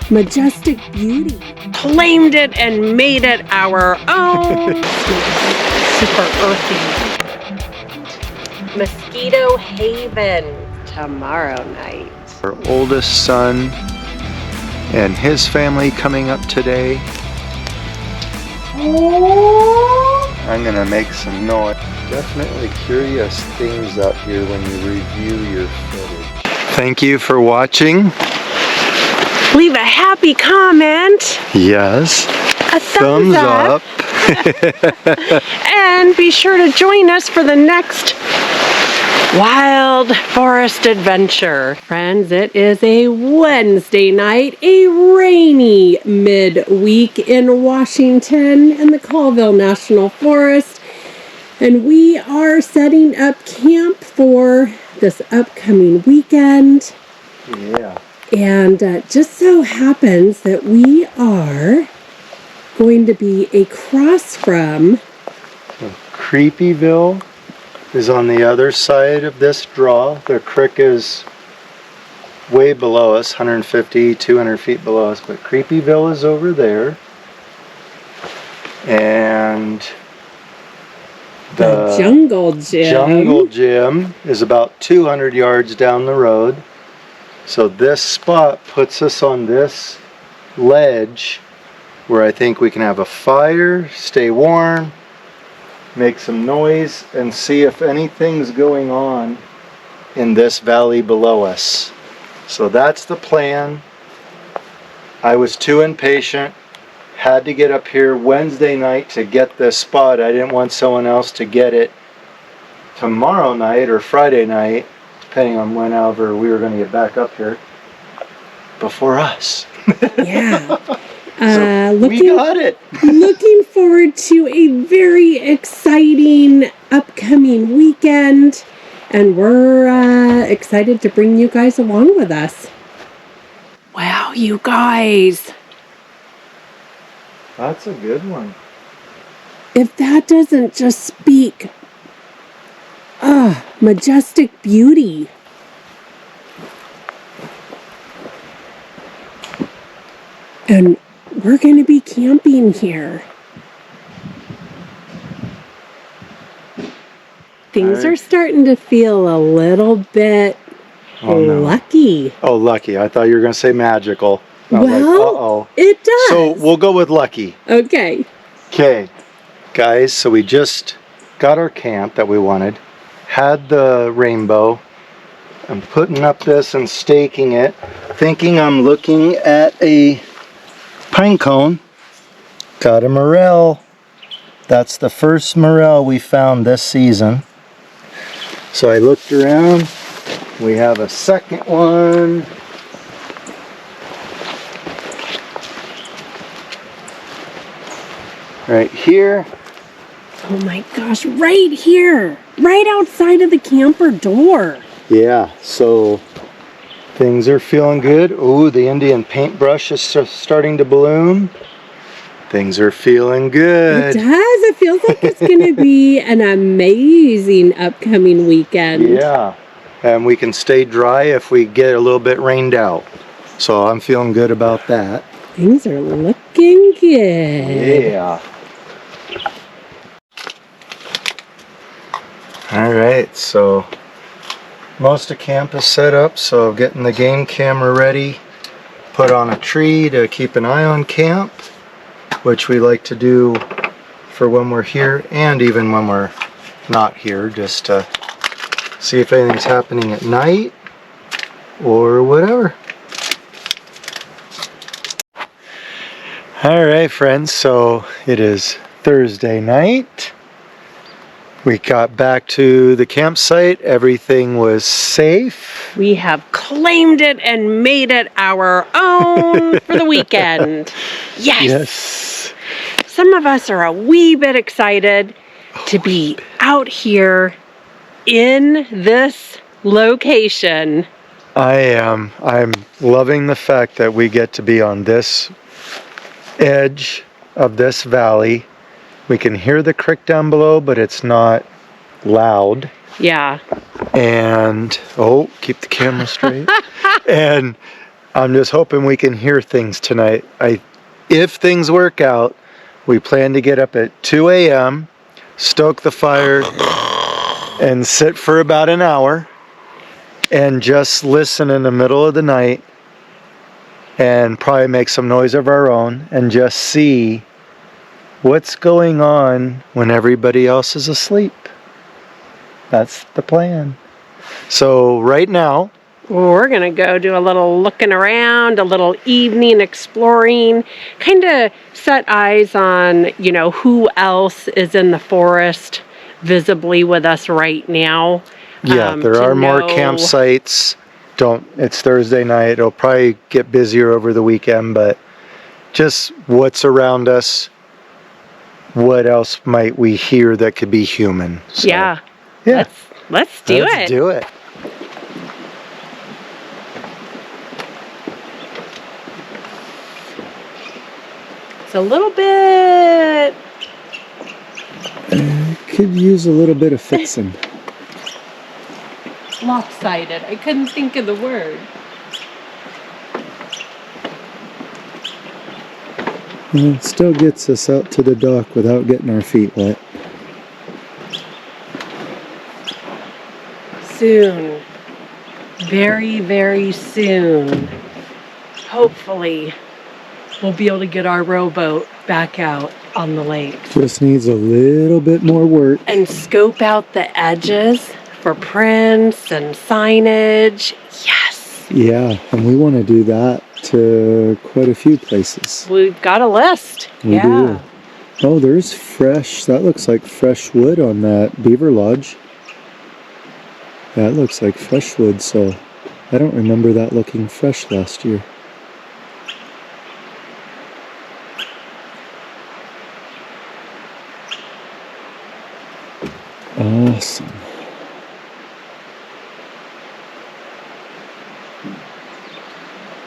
majestic beauty. Claimed it and made it our own. Super earthy. Mosquito Haven tomorrow night. Our oldest son and his family coming up today. I'm gonna make some noise. Definitely curious things out here when you review your footage. Thank you for watching. Leave a happy comment. Yes. A thumbs up. And be sure to join us for the next wild forest adventure. Friends, it is a Wednesday night, a rainy midweek in Washington in the Colville National Forest. And we are setting up camp for this upcoming weekend. Yeah. And just so happens that we are going to be across from Creepyville is on the other side of this draw. The creek is way below us, 150, 200 feet below us, but Creepyville is over there. And the Jungle Gym. Jungle Gym is about 200 yards down the road. So this spot puts us on this ledge where I think we can have a fire, stay warm, make some noise, and see if anything's going on in this valley below us. So that's the plan. I was too impatient. Had to get up here Wednesday night to get this spot. I didn't want someone else to get it tomorrow night or Friday night, depending on whenever we were going to get back up here, before us. Yeah. We got it. Looking forward to a very exciting upcoming weekend, and we're excited to bring you guys along with us. Wow, you guys. That's a good one. If that doesn't just speak majestic beauty. And we're going to be camping here. Things are starting to feel a little bit lucky. Oh, lucky. I thought you were going to say magical. I was like, uh-oh. It does. So we'll go with lucky. Okay. Okay, guys, so we just got our camp that we wanted. Had the rainbow. I'm putting up this and staking it, thinking I'm looking at a pine cone. Got a morel. That's the first morel we found this season. So I looked around. We have a second one. Right here. Oh my gosh, right here. Right outside of the camper door. Yeah, so things are feeling good. Ooh, the Indian paintbrush is starting to bloom. Things are feeling good. It does. It feels like it's going to be an amazing upcoming weekend. Yeah, and we can stay dry if we get a little bit rained out. So I'm feeling good about that. Things are looking good. Yeah. All right, so most of camp is set up, so getting the game camera ready, put on a tree to keep an eye on camp, which we like to do for when we're here and even when we're not here, just to see if anything's happening at night or whatever. All right, friends, so it is Thursday night. We got back to the campsite. Everything was safe. We have claimed it and made it our own for the weekend. Yes. Some of us are a wee bit excited to be out here in this location. I am. I'm loving the fact that we get to be on this edge of this valley. We can hear the creek down below, but it's not loud. Yeah. And, oh, keep the camera straight. And I'm just hoping we can hear things tonight. If things work out, we plan to get up at 2 a.m., stoke the fire, and sit for about an hour, and just listen in the middle of the night, and probably make some noise of our own, and just see what's going on when everybody else is asleep. That's the plan. So right now, We're going to go do a little looking around, a little evening exploring, kind of set eyes on, who else is in the forest visibly with us right now. yeah, there are more campsites. It's Thursday night. It'll probably get busier over the weekend, but just what's around us. What else might we hear that could be human? So, yeah. Yeah. Let's do it. Let's do it. It's a little bit Could use a little bit of fixing. lopsided. I couldn't think of the word. It still gets us out to the dock without getting our feet wet. Soon. Very, very soon. Hopefully, we'll be able to get our rowboat back out on the lake. Just needs a little bit more work. And scope out the edges for prints and signage. Yes! Yeah, and we want to do that to quite a few places. We've got a list. We do. Oh, there's fresh. That looks like fresh wood on that beaver lodge. That looks like fresh wood, so I don't remember that looking fresh last year. Awesome.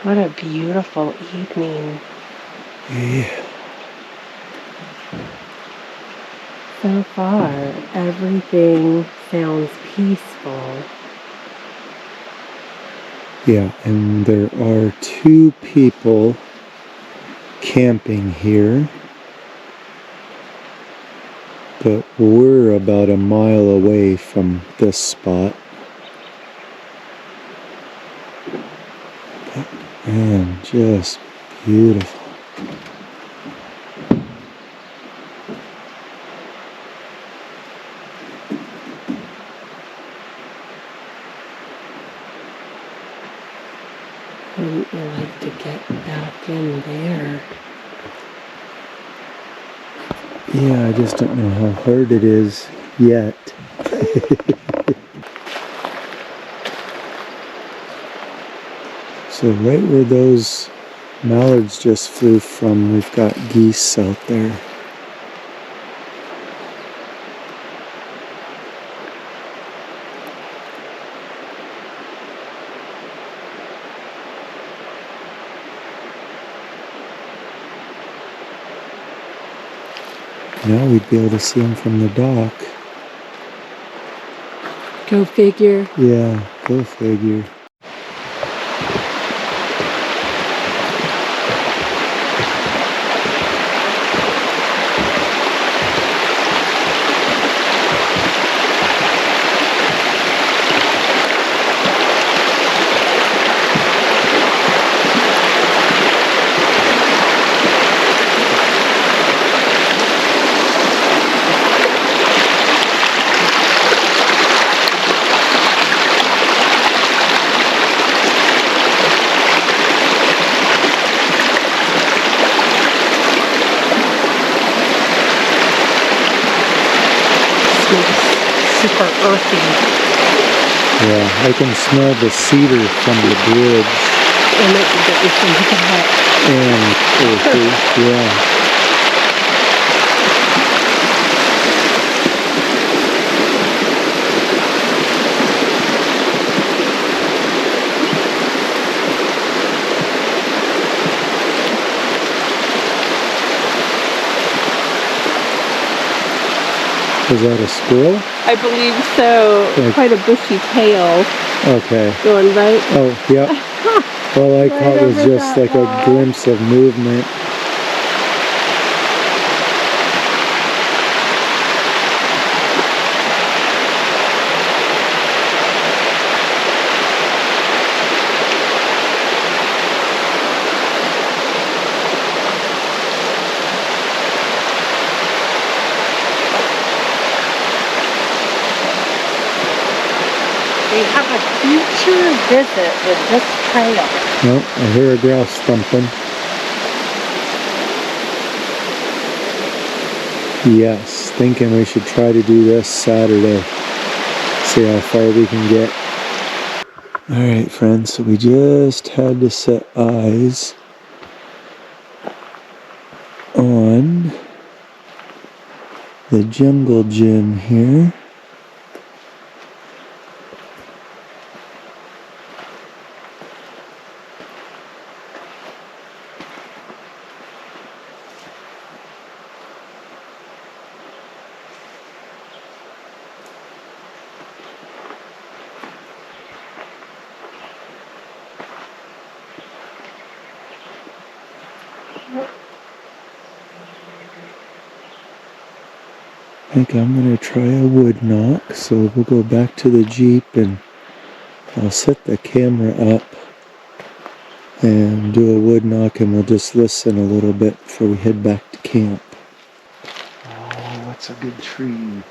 What a beautiful evening. Yeah. So far, everything sounds peaceful. Yeah, and there are 2 people camping here. But we're about a mile away from this spot. And just beautiful. Wouldn't you like to get back in there? Yeah, I just don't know how hard it is yet. So right where those mallards just flew from, we've got geese out there. Now we'd be able to see them from the dock. Go figure. Yeah, go figure. Super earthy. Yeah, I can smell the cedar from the bridge. And it could get me from the hut. And earthy, yeah. Is that a squirrel? I believe so. Okay. Quite a bushy tail Okay. going right. Oh, yep. All I caught was just like a glimpse of movement. We have a future visit with this trail. Oh, I hear a grouse thumping. Yes, thinking we should try to do this Saturday. See how far we can get. Alright friends, so we just had to set eyes on the jungle gym here. I think I'm going to try a wood knock, so we'll go back to the Jeep and I'll set the camera up and do a wood knock, and we'll just listen a little bit before we head back to camp. Oh, what's a good tree?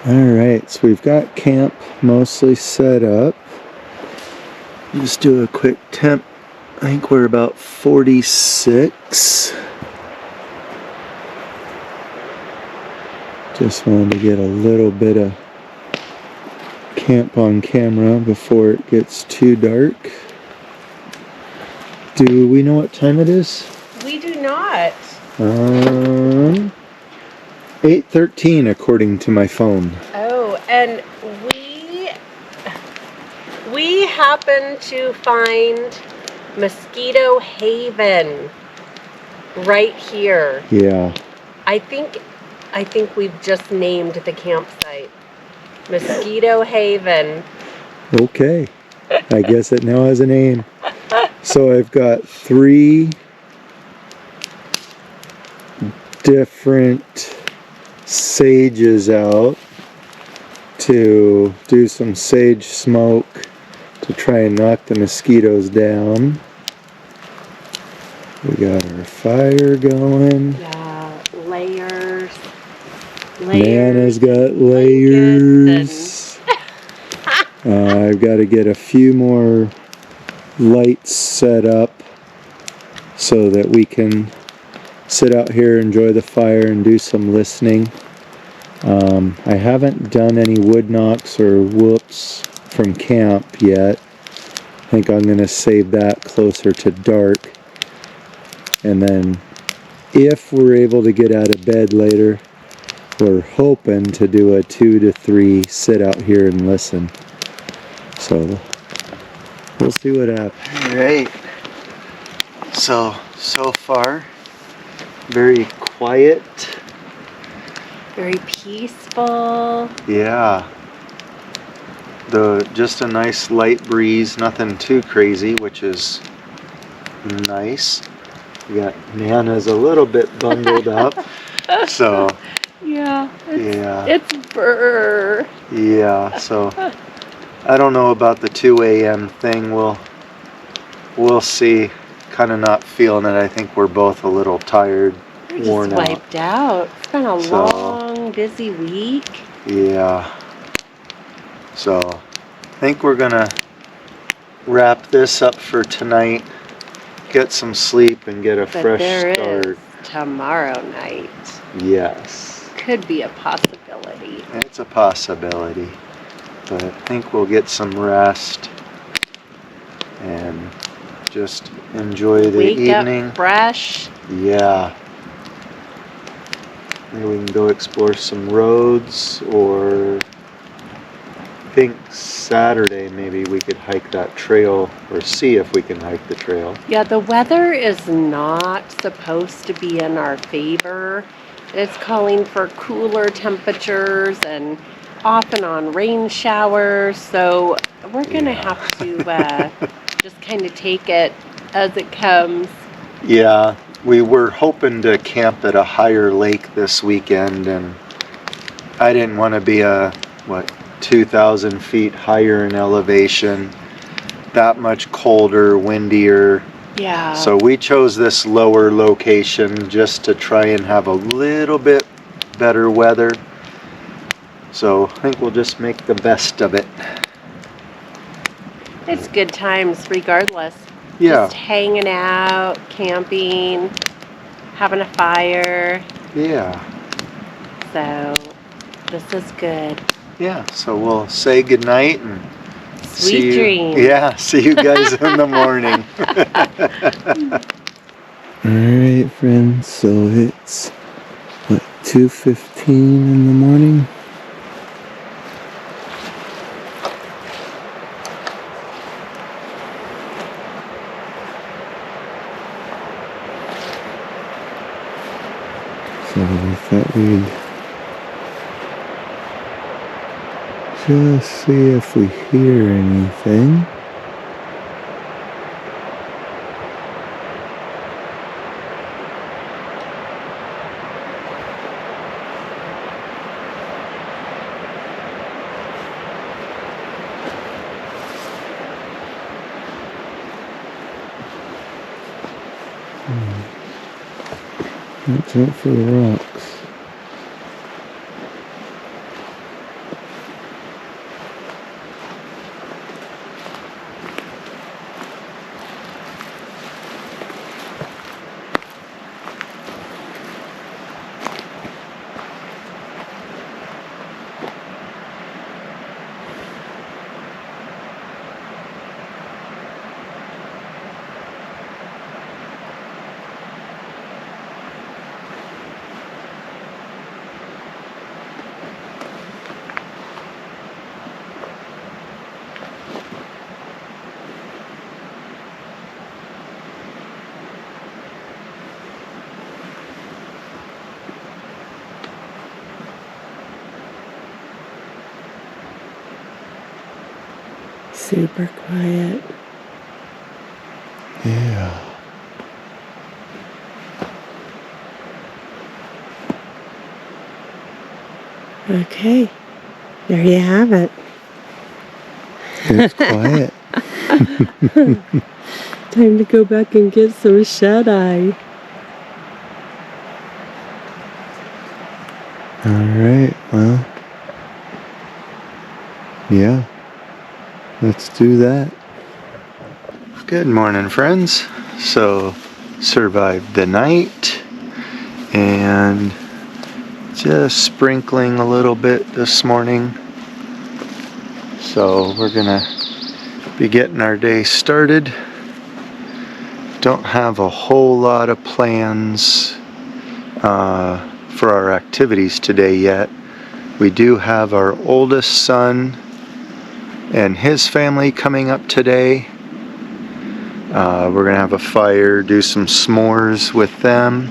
Alright, so we've got camp mostly set up. Just do a quick temp. I think we're about 46. Just wanted to get a little bit of camp on camera before it gets too dark. Do we know what time it is? We do not. 8:13 according to my phone. Oh, and we happen to find Mosquito Haven right here. Yeah. I think we've just named the campsite Mosquito Haven. Okay. I guess it now has a name. So I've got 3 different sages out to do some sage smoke to try and knock the mosquitoes down. We got our fire going. Yeah, layers. Nana's got layers. I've got to get a few more lights set up so that we can sit out here, enjoy the fire, and do some listening. I haven't done any wood knocks or whoops from camp yet. I think I'm going to save that closer to dark. And then if we're able to get out of bed later, we're hoping to do a 2 to 3 sit out here and listen. So we'll see what happens. Alright. So far, very quiet Very peaceful. Yeah. Just a nice light breeze, nothing too crazy, which is nice. We got Nana's a little bit bundled up, so Yeah. yeah. It's burr. Yeah, so I don't know about the 2 a.m. thing. We'll see. Kind of not feeling it. I think we're both a little tired, We're worn just out. wiped out. It's been a long, busy week. Yeah. So I think we're gonna wrap this up for tonight. Get some sleep and get a fresh start. Is tomorrow night. Yes. Could be a possibility. It's a possibility. But I think we'll get some rest and just enjoy the evening. Wake up fresh. Yeah. Maybe we can go explore some roads, or I think Saturday maybe we could hike that trail, or see if we can hike the trail. Yeah, the weather is not supposed to be in our favor. It's calling for cooler temperatures and off and on rain showers. So we're going to have to just kind of take it as it comes. Yeah, we were hoping to camp at a higher lake this weekend, and I didn't want to be 2,000 feet higher in elevation, that much colder, windier. Yeah. So we chose this lower location just to try and have a little bit better weather. So I think we'll just make the best of it. It's good times regardless. Yeah. Just hanging out, camping, having a fire. Yeah. So this is good. Yeah, so we'll say goodnight and Sweet dreams. Yeah, see you guys in the morning. Alright friends, so it's 2:15 in the morning? So we thought we'd just see if we hear anything. Watch out for the rocks. Super quiet. Yeah. Okay. There you have it. It's quiet. Time to go back and get some shut-eye. Alright, well. Yeah. Let's do that. Good morning, friends. So, survived the night and just sprinkling a little bit this morning. So, we're gonna be getting our day started. Don't have a whole lot of plans for our activities today yet. We do have our oldest son and his family coming up today. We're gonna have a fire, do some s'mores with them,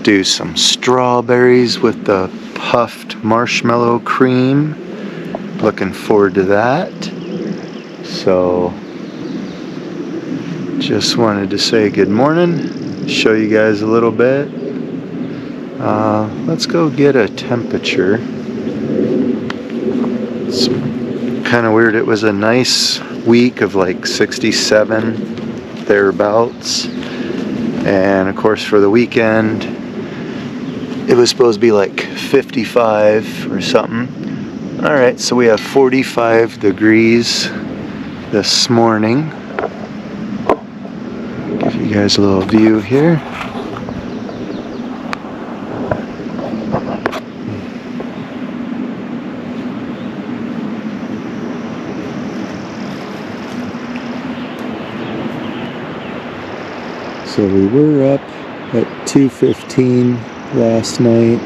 do some strawberries with the puffed marshmallow cream. Looking forward to that. So, just wanted to say good morning, show you guys a little bit. Let's go get a temperature. It's kind of weird. It was a nice week of like 67 thereabouts, and of course for the weekend it was supposed to be like 55 or something. Alright, so we have 45 degrees this morning. Give you guys a little view here. So we were up at 2:15 last night,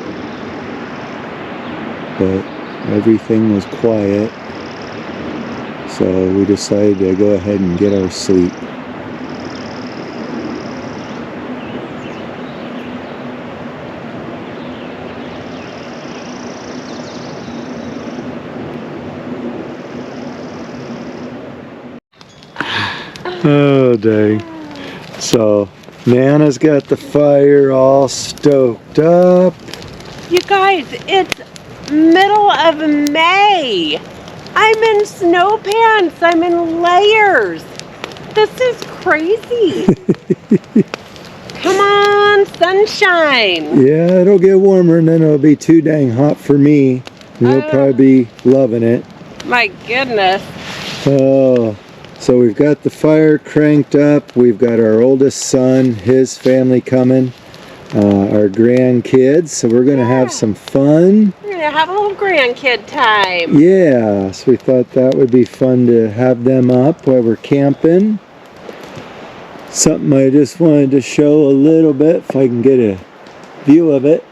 but everything was quiet, so we decided to go ahead and get our sleep. Oh dang. So Nana's got the fire all stoked up. You guys, it's middle of May. I'm in snow pants. I'm in layers. This is crazy. Come on, sunshine. Yeah, it'll get warmer and then it'll be too dang hot for me. You'll probably be loving it. My goodness. Oh, so we've got the fire cranked up. We've got our oldest son, his family coming, our grandkids. So we're going to have some fun. We're going to have a little grandkid time. Yeah, so we thought that would be fun to have them up while we're camping. Something I just wanted to show a little bit, if I can get a view of it.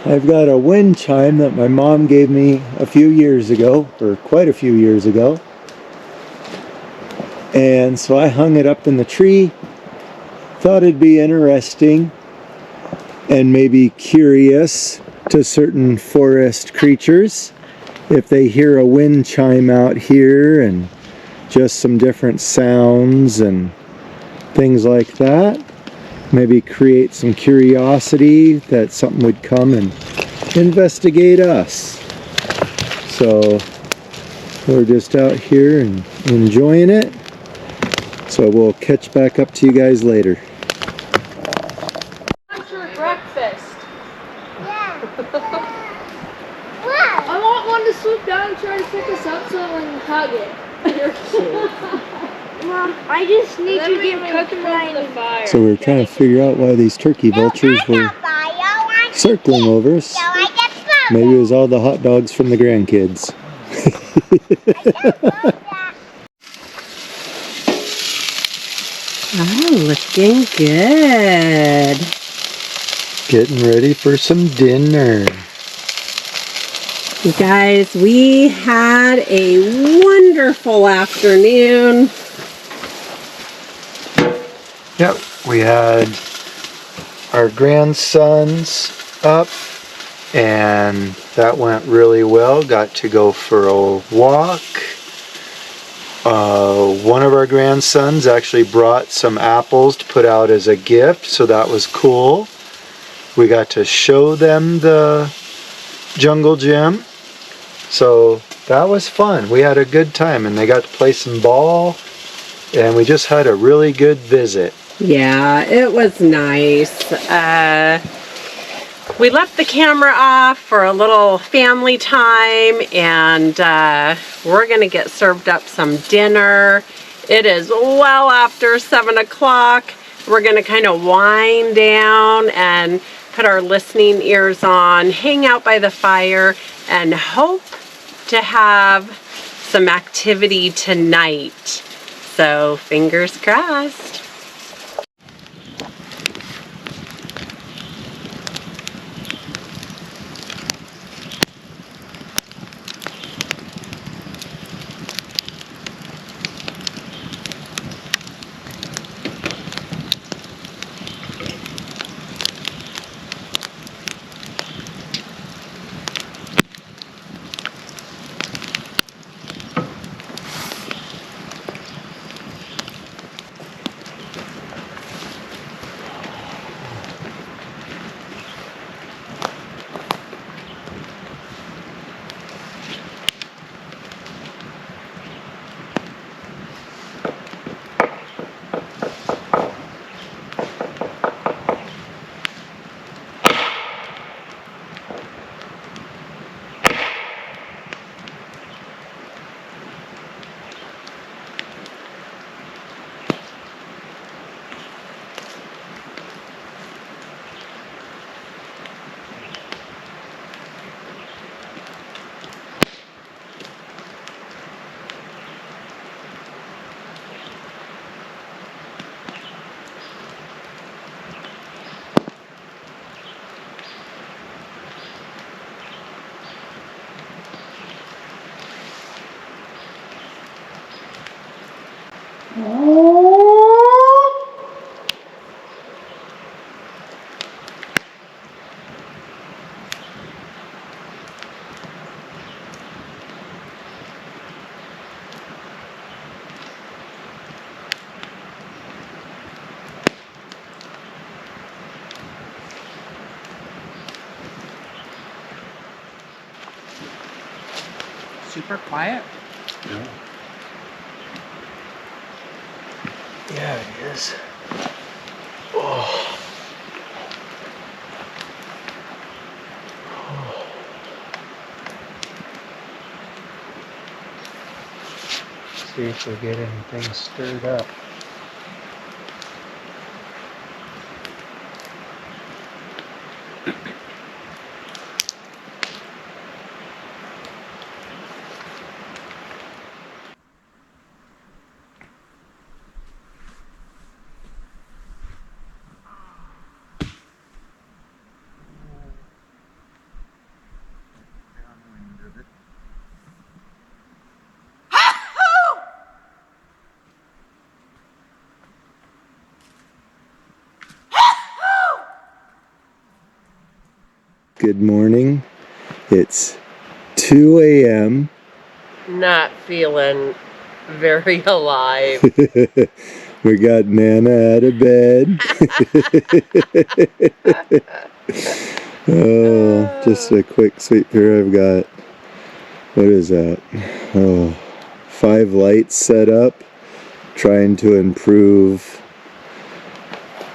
I've got a wind chime that my mom gave me a few years ago, or quite a few years ago. And so I hung it up in the tree. Thought it'd be interesting and maybe curious to certain forest creatures if they hear a wind chime out here and just some different sounds and things like that. Maybe create some curiosity that something would come and investigate us. So we're just out here and enjoying it. So we'll catch back up to you guys later. What's your breakfast? Yeah. What? I want one to swoop down and try to pick us up so I can hug it. You're cute. Mom, I just need Then to we give can Cook cook mine. over the fire. So we're trying to figure out why these turkey vultures were circling over us. So I get some. Maybe it was all the hot dogs from the grandkids. Oh, looking good. Getting ready for some dinner. You guys, we had a wonderful afternoon. Yep, we had our grandsons up and that went really well. Got to go for a walk. One of our grandsons actually brought some apples to put out as a gift, so that was cool. We got to show them the jungle gym, so that was fun. We had a good time and they got to play some ball and we just had a really good visit. Yeah, it was nice. We left the camera off for a little family time and we're going to get served up some dinner. It is well after 7 o'clock. We're going to kind of wind down and put our listening ears on, hang out by the fire, and hope to have some activity tonight. So fingers crossed. Super quiet. Yeah, it is. Oh. See if we get anything stirred up. Good morning. It's 2 a.m. Not feeling very alive. We got Nana out of bed. Oh, just a quick sweep here. I've got, what is that? Oh, 5 lights set up, trying to improve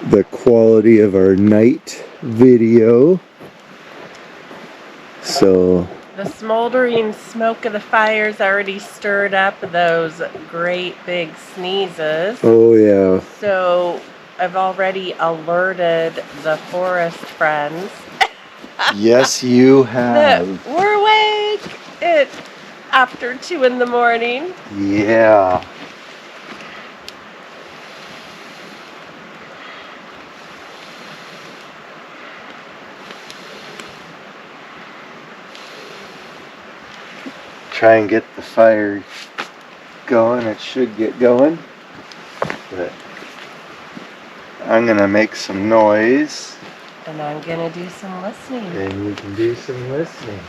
the quality of our night video. So The smoldering smoke of the fire's already stirred up those great big sneezes. oh yeah, So I've already alerted the forest friends yes you that have. we're awake at after 2 in the morning. Yeah. Try and get the fire going. It should get going. But I'm gonna make some noise And I'm gonna do some listening. and you can do some listening.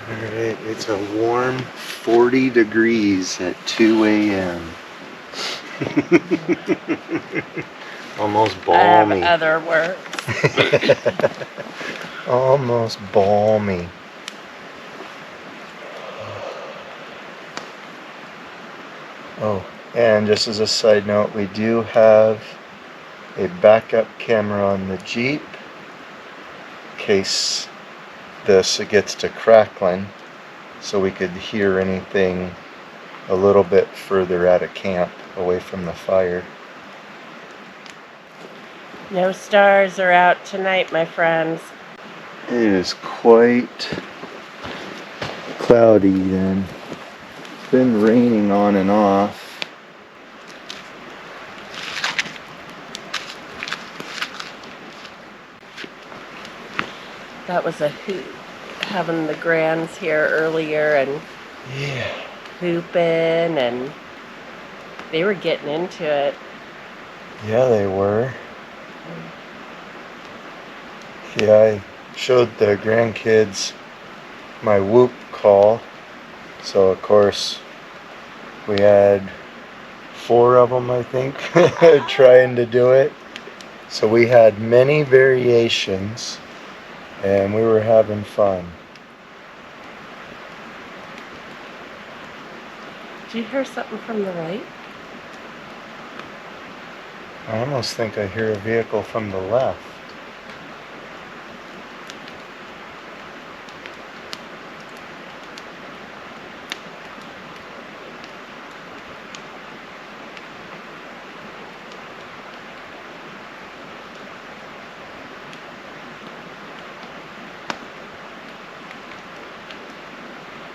Alright, it's a warm 40 degrees at 2 a.m. Almost balmy. I have other words. Almost balmy. Oh, and just as a side note, we do have a backup camera on the Jeep in case this gets to crackling, so we could hear anything a little bit further out of camp, away from the fire. No stars are out tonight, my friends. It is quite cloudy then. It's been raining on and off. That was a hoot, having the grands here earlier and Yeah. hooping, and they were getting into it. Yeah, they were. Yeah, I showed the grandkids my whoop call. So of course we had 4 of them, I think, trying to do it. So we had many variations and we were having fun. Do you hear something from the right? I almost think I hear a vehicle from the left.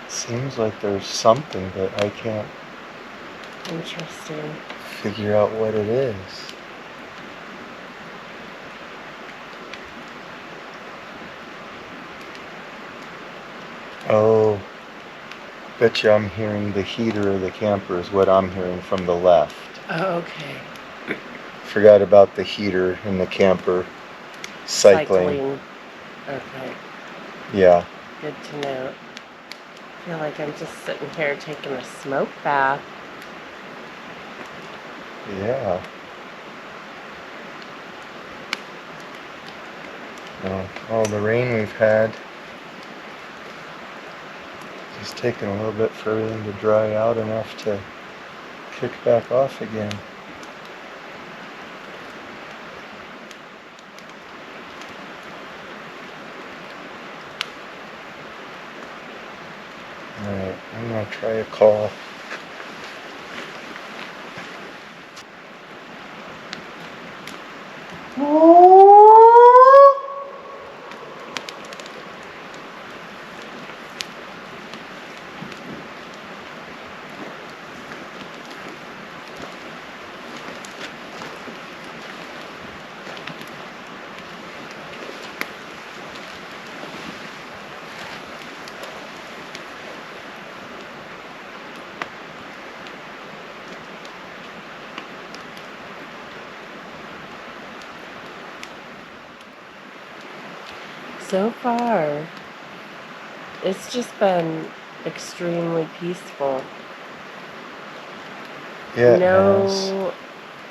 Seems like there's something, but I can't Interesting. figure out what it is. Oh, bet you I'm hearing the heater of the camper is what I'm hearing from the left. Oh, okay. Forgot about the heater in the camper. Cycling. Okay. Yeah. Good to know. I feel like I'm just sitting here taking a smoke bath. Yeah. Well, all the rain we've had is taking a little bit for everything to dry out enough to kick back off again. Alright, I'm gonna try a call. So far, it's just been extremely peaceful. Yeah, it has.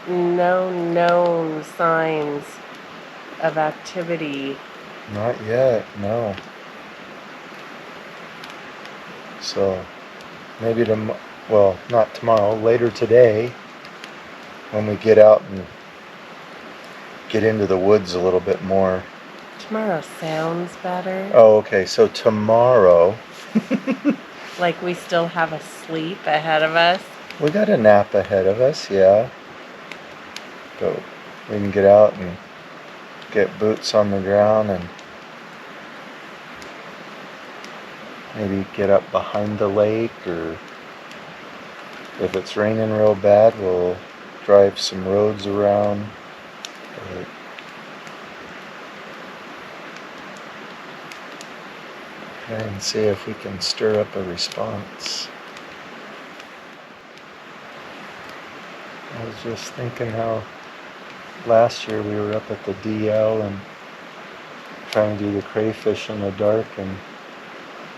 No known signs of activity. Not yet, no. So, maybe well, not tomorrow, later today, when we get out and get into the woods a little bit more. Tomorrow sounds better. Oh, okay, so tomorrow, Like we still have a sleep ahead of us. we got a nap ahead of us, yeah. But we can get out and get boots on the ground and maybe get up behind the lake, or if it's raining real bad, we'll drive some roads around. But try and see if we can stir up a response. I was just thinking how last year we were up at the DL and trying to do the crayfish in the dark, and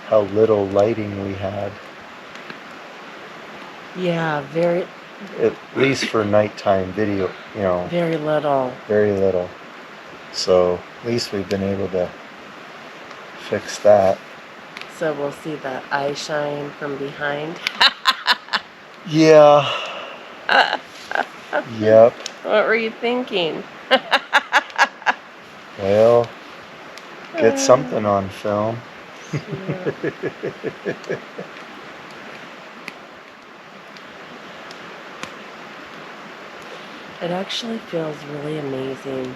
how little lighting we had. Yeah, At least for nighttime video, very little. very little. So at least we've been able to fix that. So we'll see the eye shine from behind. Yeah. Yep. What were you thinking? Well, get something on film. Yeah. It actually feels really amazing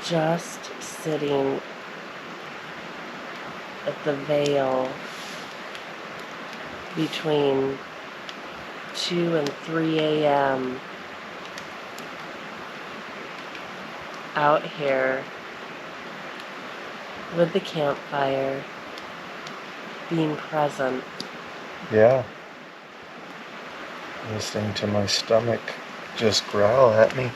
just sitting at the veil between 2 and 3 a.m. out here with the campfire, being present. Yeah. Listening to my stomach just growl at me.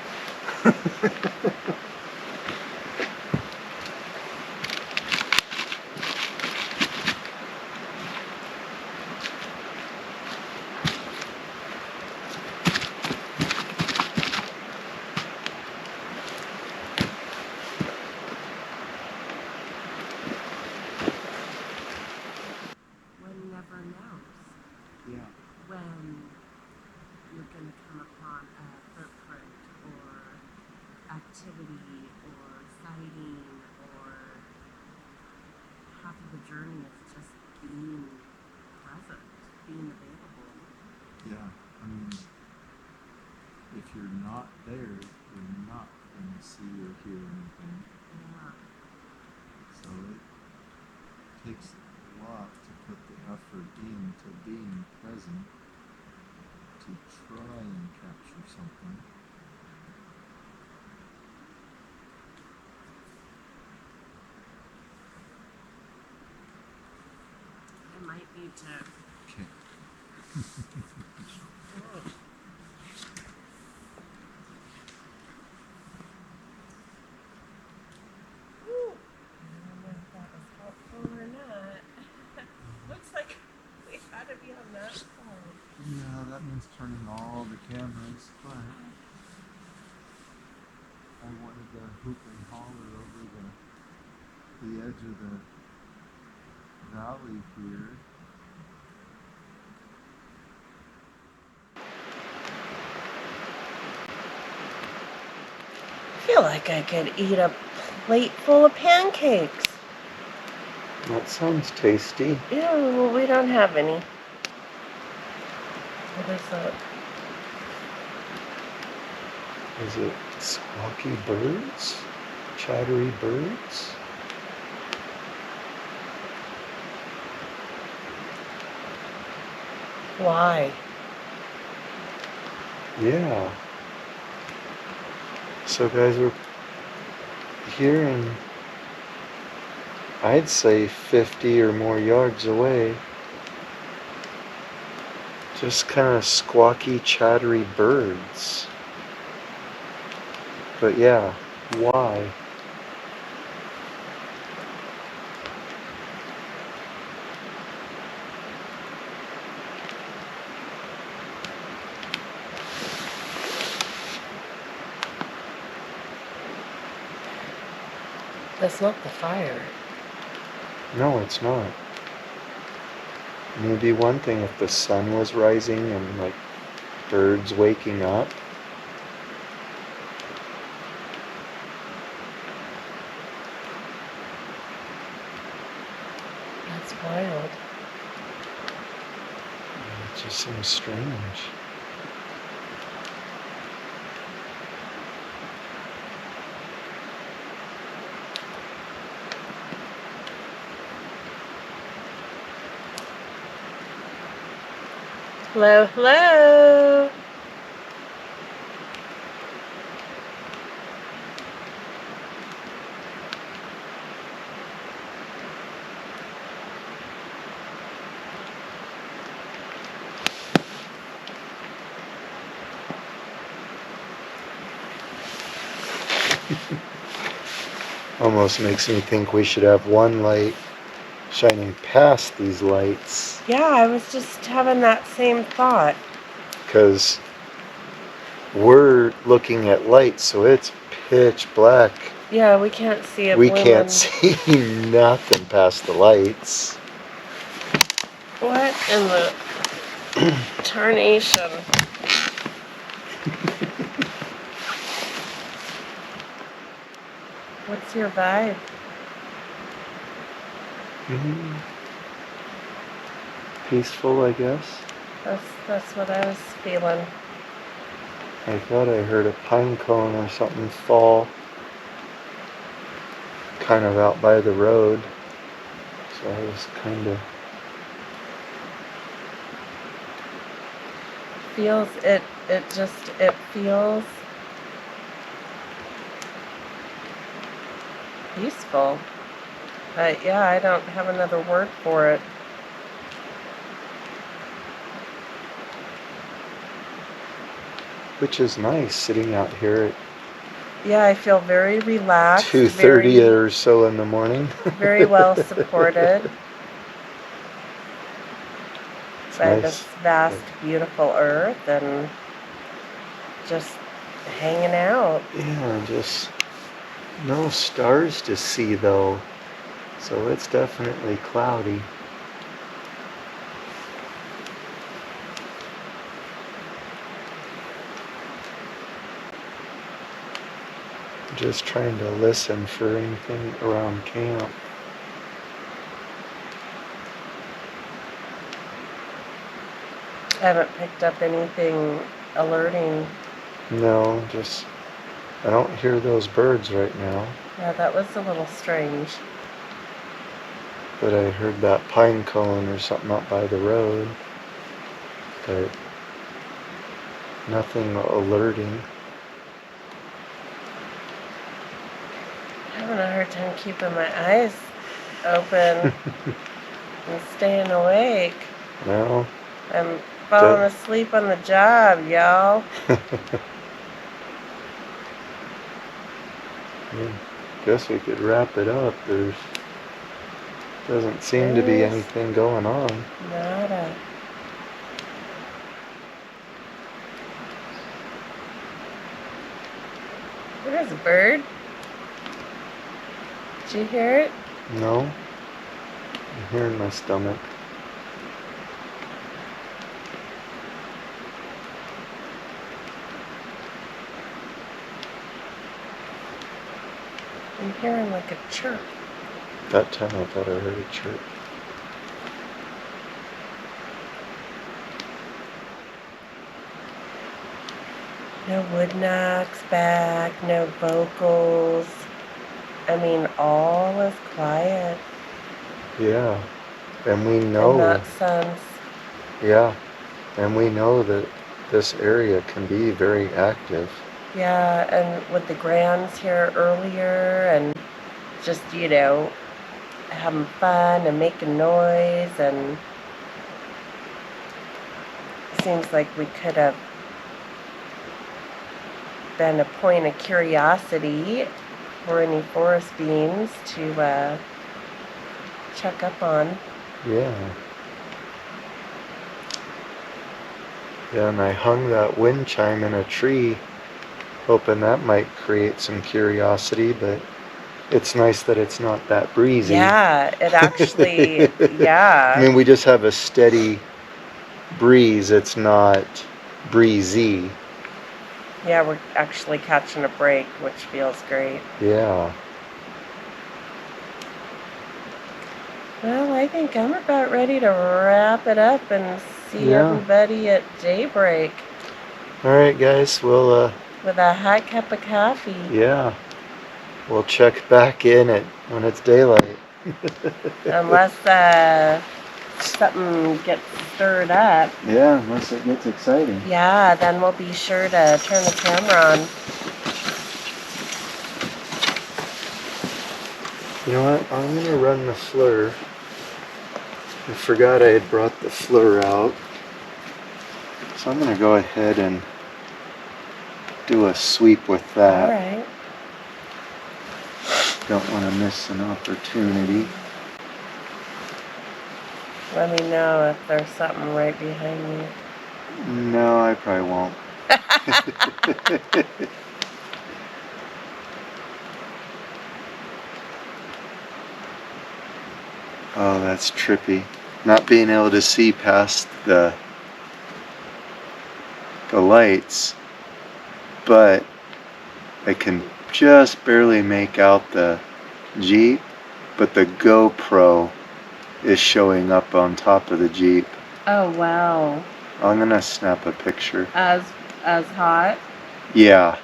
One never knows. journey is just being present, being available. Yeah, I mean, if you're not there, you're not going to see or hear anything. Yeah. So it takes a lot to put the effort into being present to try and capture something. I might need to. Okay. I don't know if that was helpful or not. Looks like we had to be on that side. Yeah, that means turning all the cameras, but I wanted to hoop and holler over the edge of the valley here. I feel like I could eat a plate full of pancakes. That sounds tasty. Yeah, well, we don't have any. What is that? Is it squawky birds? Chattery birds? Why? Yeah. So guys, we're here and I'd say 50 or more yards away. Just kind of squawky, chattery birds. But yeah, why? That's not the fire. No, it's not. Maybe one thing if the sun was rising and like birds waking up. That's wild. It just seems strange. Hello, hello. Almost makes me think we should have one light shining past these lights. Yeah, I was just having that same thought. Because we're looking at lights, so it's pitch black. Yeah, we can't see it. We blooming. can't see nothing past the lights. What in the tarnation? What's your vibe? Peaceful, I guess. That's what I was feeling. I thought I heard a pine cone or something fall kind of out by the road. So I was kind of... It feels peaceful. Yeah, I don't have another word for it. Which is nice, sitting out here Yeah, I feel very at relaxed. 2:30 or so in the morning. Very well supported by Nice. this vast, beautiful earth and just hanging out. Yeah, just no stars to see though, so it's definitely cloudy. Just trying to listen for anything around camp. I haven't picked up anything alerting. No, just I don't hear those birds right now. Yeah, that was a little strange. But I heard that pine cone or something up by the road. But nothing alerting. I'm having a hard time keeping my eyes open and staying awake. Well, I'm falling asleep on the job, y'all. guess we could wrap it up. There's doesn't seem to be anything going on. Nada. There's a bird. Did you hear it? No, I'm hearing my stomach. I'm hearing like a chirp. That time I thought I heard a chirp. No wood knocks back, no vocals. I mean, all is quiet. Yeah, and we know. In that sense. Yeah, and we know that this area can be very active. Yeah, and with the grands here earlier and just, you know, having fun and making noise, and it seems like we could have been a point of curiosity for any forest beings to check up on. Yeah. Yeah, and I hung that wind chime in a tree, hoping that might create some curiosity, but it's nice that it's not that breezy. Yeah, it actually, yeah. I mean, we just have a steady breeze. It's not breezy. Yeah, we're actually catching a break, which feels great. Yeah. Well, I think I'm about ready to wrap it up and see everybody at daybreak. All right, guys. We'll with a hot cup of coffee. Yeah. We'll check back in when it's daylight. Unless something gets stirred up. Yeah, unless it gets exciting. Yeah, then we'll be sure to turn the camera on. You know what? I'm going to run the FLIR. I forgot I had brought the FLIR out. So I'm going to go ahead and do a sweep with that. All right. Don't want to miss an opportunity. Let me know if there's something right behind me. No, I probably won't. Oh, that's trippy. Not being able to see past the lights, but I can just barely make out the Jeep, but the GoPro is showing up on top of the Jeep. Oh, wow. I'm gonna snap a picture. As hot? Yeah.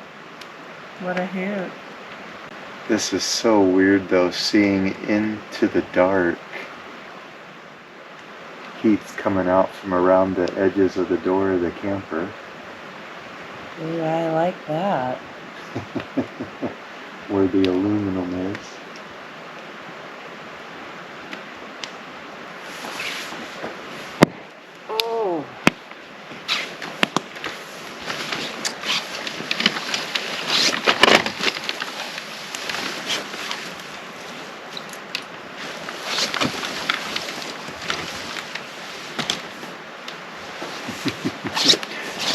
What a hoot. This is so weird though, seeing into the dark. Heat's coming out from around the edges of the door of the camper. Ooh, I like that. Where the aluminum is. Oh.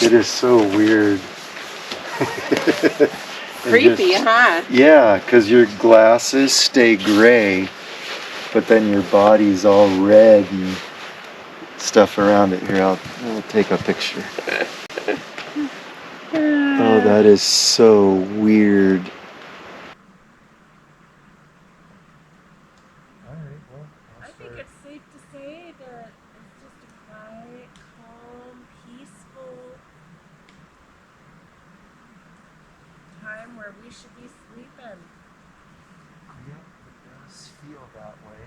It is so weird. Creepy, huh? Yeah, because your glasses stay gray, but then your body's all red and stuff around it. Here, I'll take a picture. Oh, that is so weird. I think it's safe to say that it's just a quiet, calm, a.m. where we should be sleeping. Yep, it does feel that way.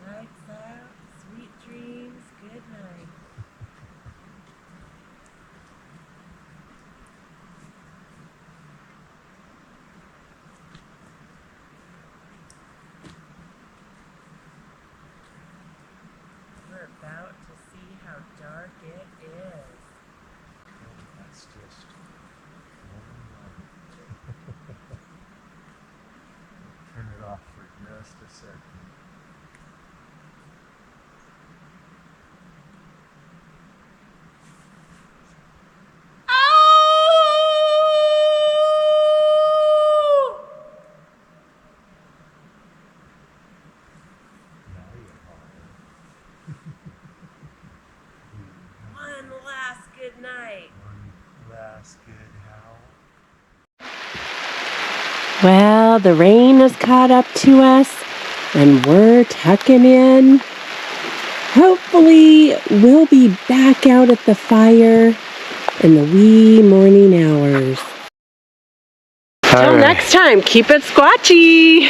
Lights out, sweet dreams, good night. We're about to see how dark it is. That's just turn it off for just a second. Now you're One last good night. One last good howl. Well, the rain has caught up to us, and we're tucking in. Hopefully, we'll be back out at the fire in the wee morning hours. Till next time, keep it squatchy!